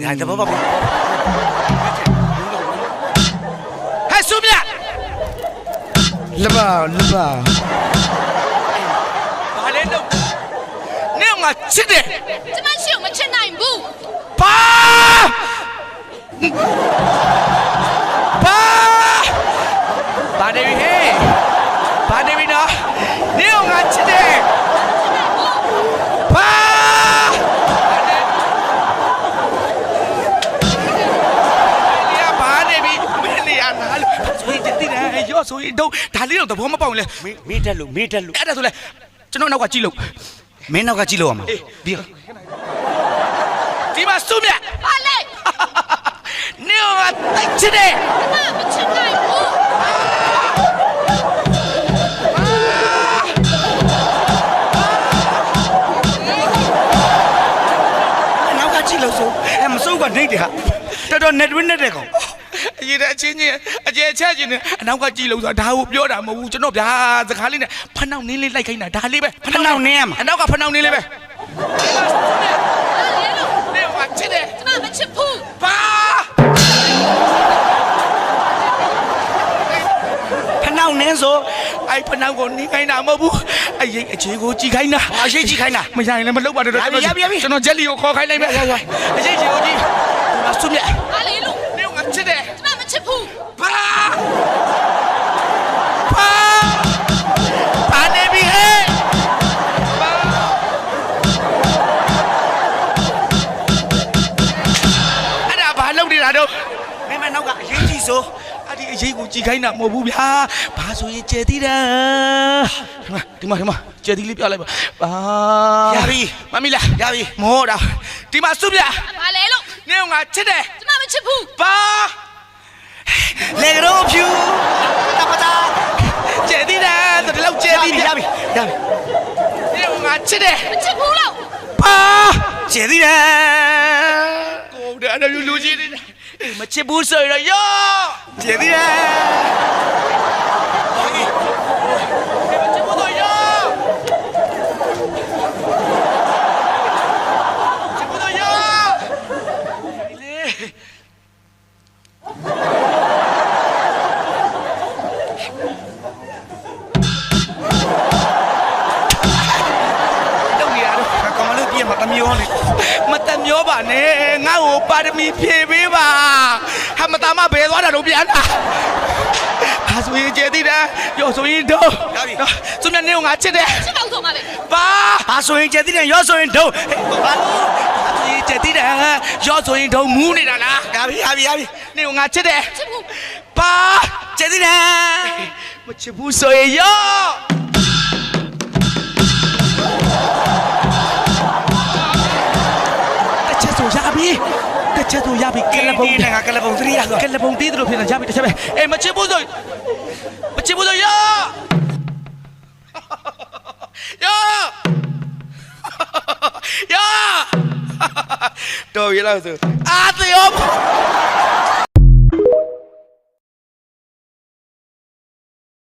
ညာတဘောပါဟဲ့ဆုမြတ်လပါဘာလဲတော့နင့်ငါချစ်တယ်ကျမရှိကိုမချစ်နိုင်ဘူးဘာနေပြီဟဲ့ဘာနေပြီနော်နင့်ငါချစ်တယ်ဘာရောဆိုရင်တော့ဒါလေးတော့သဘောမပေါက်လဲမေးတက်လို့အဲ့ဒါဆိုလဲကျွန်တော်နောက်ကကြည့်လို့မင်းနောက်ကကြည့်လို့ရမှာပြီးဒီမှာစုမြတ်ဘာလဲနေကတိုက်ချစ်တယ်မချစ်နိုင်ဘူးနောက်ကကြည့်လို့ဆိုမစိုးကနေတယ်ဟာတော်တော် net win နဲ့တဲ့ကောင်အရေးတဲ့အချင်းချင်းအကျဲချက်ချင်းနဲ့အနောက်ကကြည့်လို့ဆိုတာဒါကိုပြောတာမဟုတ်ဘူးကျွန်တော်ဗျာစကားလေးနဲ့ဖနှောက်နင်းလေးလိုက်ခိုင်းတာဒါလေးပဲဖနှောက်နင်းရမှာအနောက်ကဖနှောက်နင်းလေးပဲနေကချစ်တယ်ကျမမချစ်ဘူးဘာဖနှောက်နင်းဆိုအဲ့ဖနှောက်ကိုနင်းခိုင်းတာမဟုတ်ဘူးအရေးအခြေကိုကြည့်ခိုင်းတာအရေးကြည့်ခိုင်းတာမဆိုင်လည်းမလုပ်ပါနဲ့တော့ကျွန်တော်ဂျက်လီကိုခေါ်ခိုင်းလိုက်မယ်အရေးအခြေကိုကြည့်ဆုမြတ်ဘာလဲလို့နေကချစ်တယ်ကျမမချစ်ဘူးဘာနေပြီဟဲ့အဲ့ဒါဘာလုပ်နေတာတော့မင်းမနောက်ကအရေးကြီးဆိုအဲ့ဒီအရေးကိုကြည်ခိုင်းတာမဟုတ်ဘူးဗျာဘာဆိုရင်ကျဲသေးတာဒီမှာကျဲသေးလေးပြလိုက်ပါရပြီမမီလာရပြီမောတာဒီမှာစုပြဘာလဲလို့နေကငါချစ်တယ်ကျမမချစ်ဘူးဘာလေကရောဖြူတပတာကျဲသေးတယ်ဆိုဒီလောက်ကျဲသေးရပြီနေကငါချစ်တယ်မချစ်ဘူးလို့ဘာကျဲသေးတယ်ကိုတဲ့အဲ့လိုလူကြီးနေမချစ်ဘူးဆိုရရောကျဲသေးတယ်မတမျောပါနဲ့ငါ့ကိုပါရမီဖြည့်ပေးပါဟာမသားမဘယ်သွားတာတော့ပြန်လာဘာဆိုရင်ကျဲသေးတယ်ရောဆိုရင်တော့စုမြတ်နေကငါချစ်တယ်ချစ်တော့ဆုံးပါလေဘာဆိုရင်ကျဲသေးတယ်ရောဆိုရင်တော့ဘာဆိုရင်ကျဲသေးတယ်ရောဆိုရင်တော့မူးနေတာလားရပြီနေကငါချစ်တယ်ချစ်ဘူးဘာကျဲသေးတယ်မချစ်ဘူးဆိုရင်ရောတချက်ဆိုရပြီကလပုံကကလပုံ3ရဆိုကလပုံသေးတယ်လို့ဖြစ်နေရပြီတစ်ချက်ပဲအေးမချစ်ဘူးဆိုရောတော်ရလားဆိုအာသေရော